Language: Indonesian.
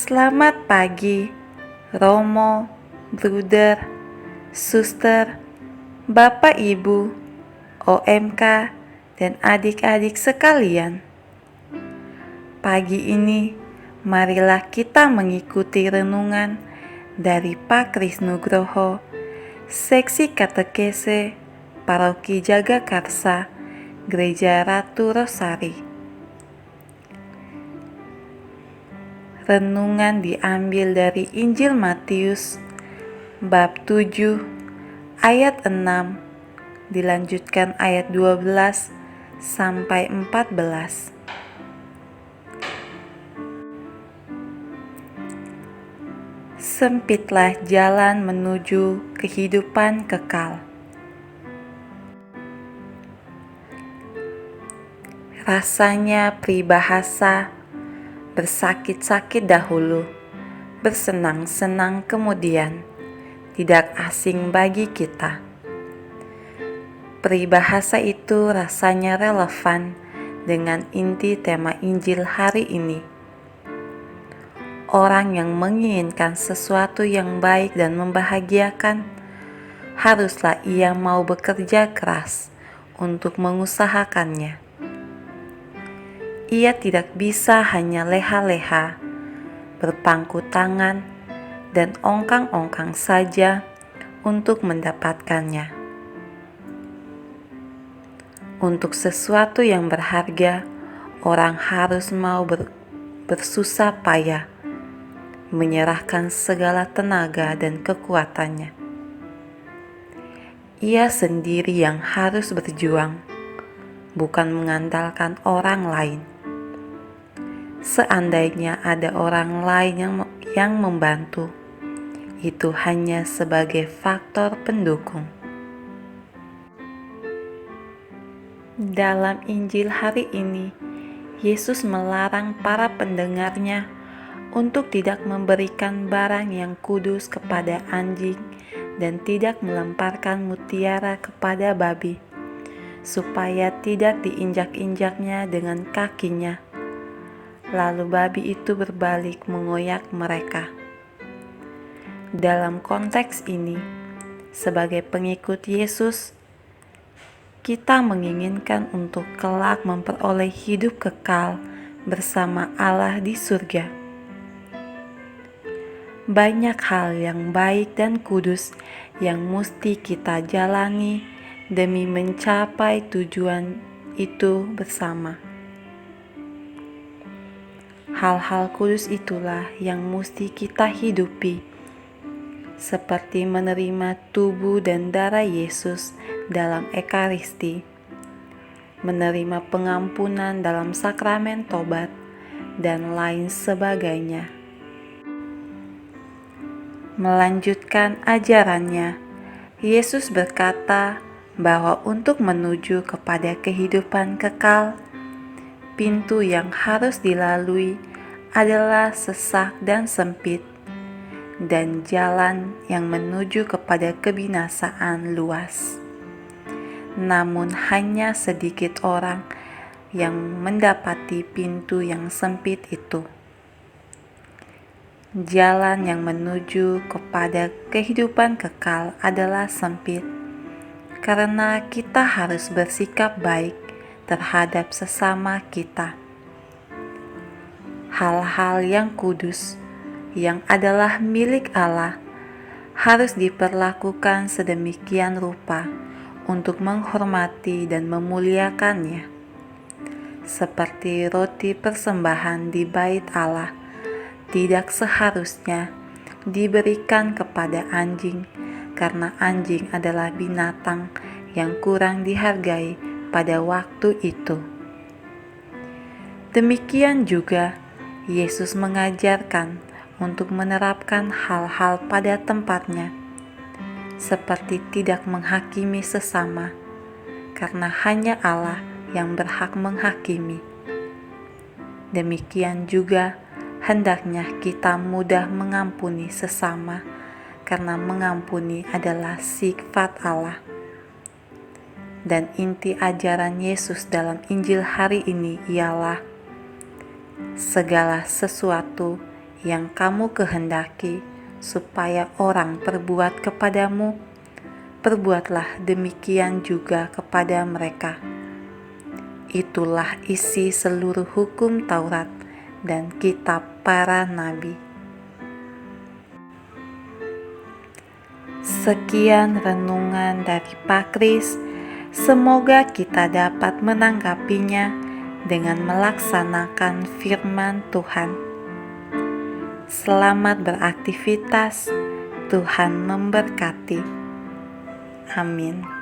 Selamat pagi, Romo, Bruder, Suster, Bapak Ibu, OMK, dan adik-adik sekalian. Pagi ini, marilah kita mengikuti renungan dari Pak Kris Nugroho, Seksi Katekese, Paroki Jagakarsa, Gereja Ratu Rosari. Renungan diambil dari Injil Matius bab 7 ayat 6 dilanjutkan ayat 12 sampai 14. Sempitlah jalan menuju kehidupan kekal. Rasanya peribahasa bersakit-sakit dahulu, bersenang-senang kemudian, tidak asing bagi kita. Peribahasa itu rasanya relevan dengan inti tema Injil hari ini. Orang yang menginginkan sesuatu yang baik dan membahagiakan, haruslah ia mau bekerja keras untuk mengusahakannya. Ia tidak bisa hanya leha-leha, berpangku tangan, dan ongkang-ongkang saja untuk mendapatkannya. Untuk sesuatu yang berharga, orang harus mau bersusah payah, menyerahkan segala tenaga dan kekuatannya. Ia sendiri yang harus berjuang, bukan mengandalkan orang lain. Seandainya ada orang lain yang membantu, itu hanya sebagai faktor pendukung. Dalam Injil hari ini, Yesus melarang para pendengarnya untuk tidak memberikan barang yang kudus kepada anjing dan tidak melemparkan mutiara kepada babi, supaya tidak diinjak-injaknya dengan kakinya. Lalu babi itu berbalik mengoyak mereka. Dalam konteks ini, sebagai pengikut Yesus, kita menginginkan untuk kelak memperoleh hidup kekal bersama Allah di surga. Banyak hal yang baik dan kudus yang mesti kita jalani demi mencapai tujuan itu bersama. Hal-hal kudus itulah yang mesti kita hidupi, seperti menerima tubuh dan darah Yesus dalam Ekaristi, menerima pengampunan dalam sakramen tobat, dan lain sebagainya. Melanjutkan ajarannya, Yesus berkata bahwa untuk menuju kepada kehidupan kekal, pintu yang harus dilalui adalah sesak dan sempit, dan jalan yang menuju kepada kebinasaan luas. Namun hanya sedikit orang yang mendapati pintu yang sempit itu. Jalan yang menuju kepada kehidupan kekal adalah sempit, karena kita harus bersikap baik terhadap sesama kita. Hal-hal yang kudus, yang adalah milik Allah, harus diperlakukan sedemikian rupa untuk menghormati dan memuliakannya. Seperti roti persembahan di bait Allah, tidak seharusnya diberikan kepada anjing, karena anjing adalah binatang yang kurang dihargai pada waktu itu. Demikian juga, Yesus mengajarkan untuk menerapkan hal-hal pada tempatnya, seperti tidak menghakimi sesama, karena hanya Allah yang berhak menghakimi. Demikian juga, hendaknya kita mudah mengampuni sesama, karena mengampuni adalah sifat Allah. Dan inti ajaran Yesus dalam Injil hari ini ialah segala sesuatu yang kamu kehendaki supaya orang perbuat kepadamu, perbuatlah demikian juga kepada mereka. Itulah isi seluruh hukum Taurat dan kitab para nabi. Sekian renungan dari Pak Kris. Semoga kita dapat menanggapinya dengan melaksanakan firman Tuhan. Selamat beraktivitas, Tuhan memberkati. Amin.